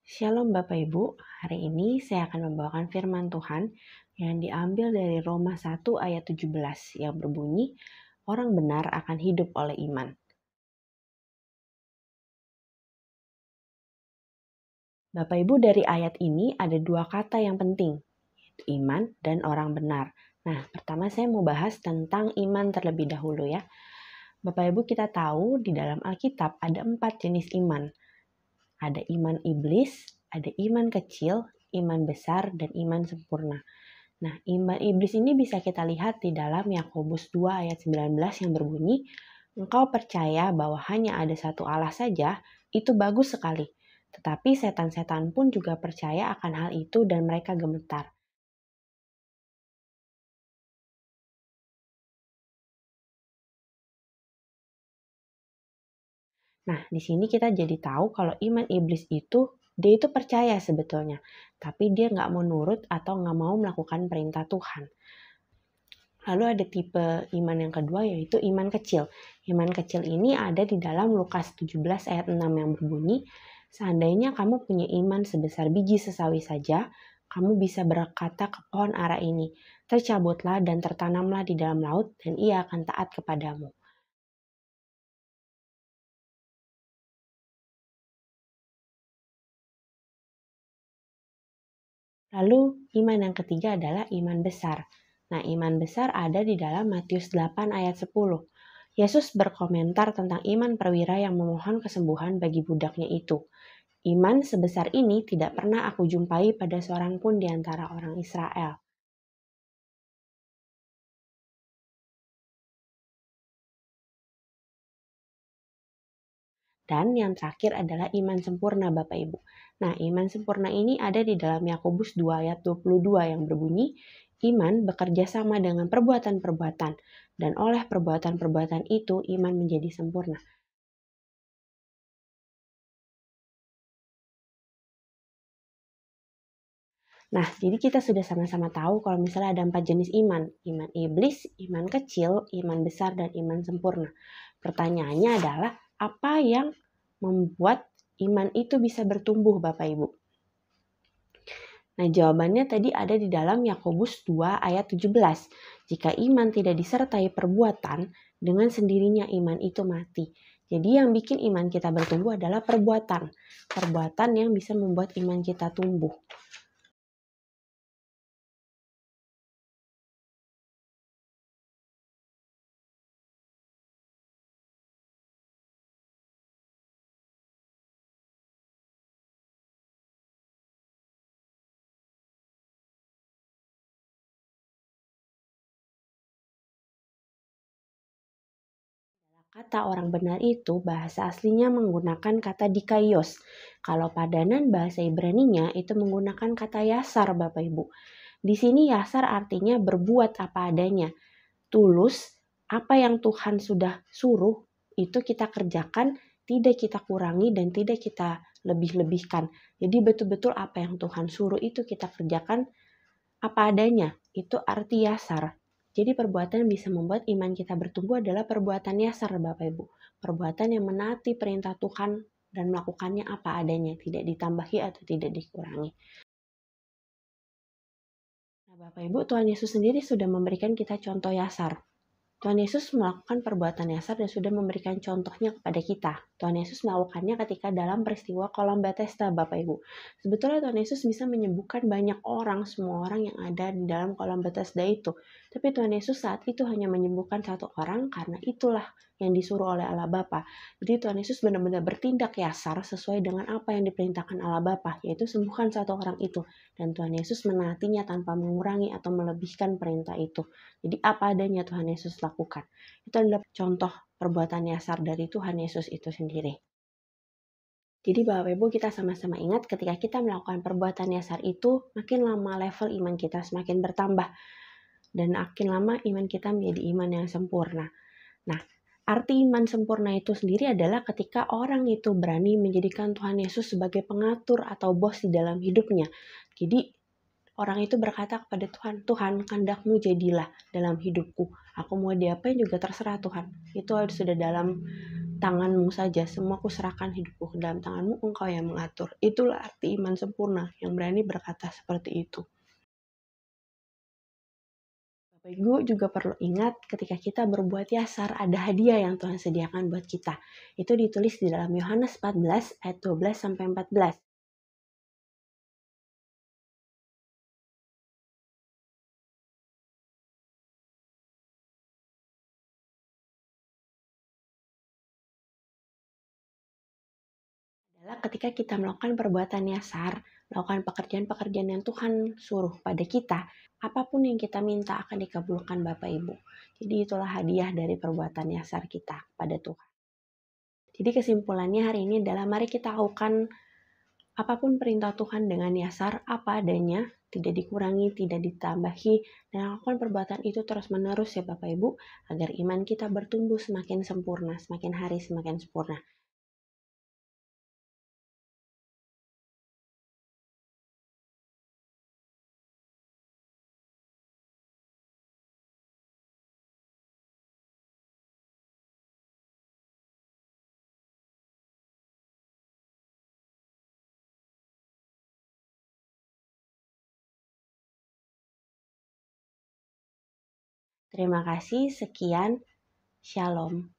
Shalom Bapak Ibu, hari ini saya akan membawakan firman Tuhan yang diambil dari Roma 1 ayat 17 yang berbunyi, orang benar akan hidup oleh iman. Bapak Ibu, dari ayat ini ada dua kata yang penting, yaitu iman dan orang benar. Nah, pertama saya mau bahas tentang iman terlebih dahulu ya. Bapak Ibu, kita tahu di dalam Alkitab ada 4 jenis iman. Ada iman iblis, ada iman kecil, iman besar, dan iman sempurna. Nah, iman iblis ini bisa kita lihat di dalam Yakobus 2 ayat 19 yang berbunyi, engkau percaya bahwa hanya ada satu Allah saja, itu bagus sekali. Tetapi setan-setan pun juga percaya akan hal itu dan mereka gemetar. Nah, di sini kita jadi tahu kalau iman iblis itu, dia itu percaya sebetulnya. Tapi dia nggak mau nurut atau nggak mau melakukan perintah Tuhan. Lalu ada tipe iman yang kedua yaitu iman kecil. Iman kecil ini ada di dalam Lukas 17 ayat 6 yang berbunyi, seandainya kamu punya iman sebesar biji sesawi saja, kamu bisa berkata ke pohon ara ini, tercabutlah dan tertanamlah di dalam laut dan ia akan taat kepadamu. Lalu iman yang ketiga adalah iman besar. Nah, iman besar ada di dalam Matius 8 ayat 10. Yesus berkomentar tentang iman perwira yang memohon kesembuhan bagi budaknya itu. Iman sebesar ini tidak pernah aku jumpai pada seorang pun di antara orang Israel. Dan yang terakhir adalah iman sempurna Bapak Ibu. Nah, iman sempurna ini ada di dalam Yakobus 2 ayat 22 yang berbunyi, iman bekerja sama dengan perbuatan-perbuatan, dan oleh perbuatan-perbuatan itu iman menjadi sempurna. Nah, jadi kita sudah sama-sama tahu kalau misalnya ada 4 jenis iman. Iman iblis, iman kecil, iman besar, dan iman sempurna. Pertanyaannya adalah, apa yang membuat iman itu bisa bertumbuh Bapak Ibu? Nah, jawabannya tadi ada di dalam Yakobus 2 ayat 17. Jika iman tidak disertai perbuatan, dengan sendirinya iman itu mati. Jadi yang bikin iman kita bertumbuh adalah perbuatan. Perbuatan yang bisa membuat iman kita tumbuh. Kata orang benar itu bahasa aslinya menggunakan kata dikaios. Kalau padanan bahasa Ibraninya itu menggunakan kata yasar Bapak Ibu. Di sini yasar artinya berbuat apa adanya. Tulus, apa yang Tuhan sudah suruh itu kita kerjakan, tidak kita kurangi dan tidak kita lebih-lebihkan. Jadi betul-betul apa yang Tuhan suruh itu kita kerjakan apa adanya. Itu arti yasar. Jadi perbuatan yang bisa membuat iman kita bertumbuh adalah perbuatan yasar Bapak Ibu. Perbuatan yang menaati perintah Tuhan dan melakukannya apa adanya, tidak ditambahi atau tidak dikurangi. Nah Bapak Ibu, Tuhan Yesus sendiri sudah memberikan kita contoh yasar. Tuhan Yesus melakukan perbuatan yasar dan sudah memberikan contohnya kepada kita. Tuhan Yesus melakukannya ketika dalam peristiwa kolam Bethesda, Bapak Ibu. Sebetulnya Tuhan Yesus bisa menyembuhkan banyak orang, semua orang yang ada di dalam kolam Bethesda itu. Tapi Tuhan Yesus saat itu hanya menyembuhkan satu orang karena itulah yang disuruh oleh Allah Bapa. Jadi Tuhan Yesus benar-benar bertindak yasar sesuai dengan apa yang diperintahkan Allah Bapa, yaitu sembuhkan satu orang itu. Dan Tuhan Yesus menaatinya tanpa mengurangi atau melebihkan perintah itu. Jadi apa adanya Tuhan Yesus lakukan. Itu adalah contoh perbuatan yasar dari Tuhan Yesus itu sendiri. Jadi Bapak Ibu kita sama-sama ingat ketika kita melakukan perbuatan yasar itu, makin lama level iman kita semakin bertambah. Dan makin lama iman kita menjadi iman yang sempurna. Nah, arti iman sempurna itu sendiri adalah ketika orang itu berani menjadikan Tuhan Yesus sebagai pengatur atau bos di dalam hidupnya. Jadi orang itu berkata kepada Tuhan, Tuhan kehendak-Mu jadilah dalam hidupku. Aku mau diapain juga terserah Tuhan. Itu sudah dalam tanganmu saja, semua kuserahkan hidupku ke dalam tanganmu, engkau yang mengatur. Itulah arti iman sempurna, yang berani berkata seperti itu. Bapak Ibu juga perlu ingat ketika kita berbuat yasar, ada hadiah yang Tuhan sediakan buat kita. Itu ditulis di dalam Yohanes 14 ayat 12-14. Adalah ketika kita melakukan perbuatan yasar, melakukan pekerjaan-pekerjaan yang Tuhan suruh pada kita, apapun yang kita minta akan dikabulkan Bapak Ibu. Jadi itulah hadiah dari perbuatan yasar kita pada Tuhan. Jadi kesimpulannya hari ini adalah mari kita lakukan apapun perintah Tuhan dengan yasar apa adanya, tidak dikurangi, tidak ditambahi, dan lakukan perbuatan itu terus-menerus ya Bapak Ibu, agar iman kita bertumbuh semakin sempurna, semakin hari semakin sempurna. Terima kasih, sekian, Shalom.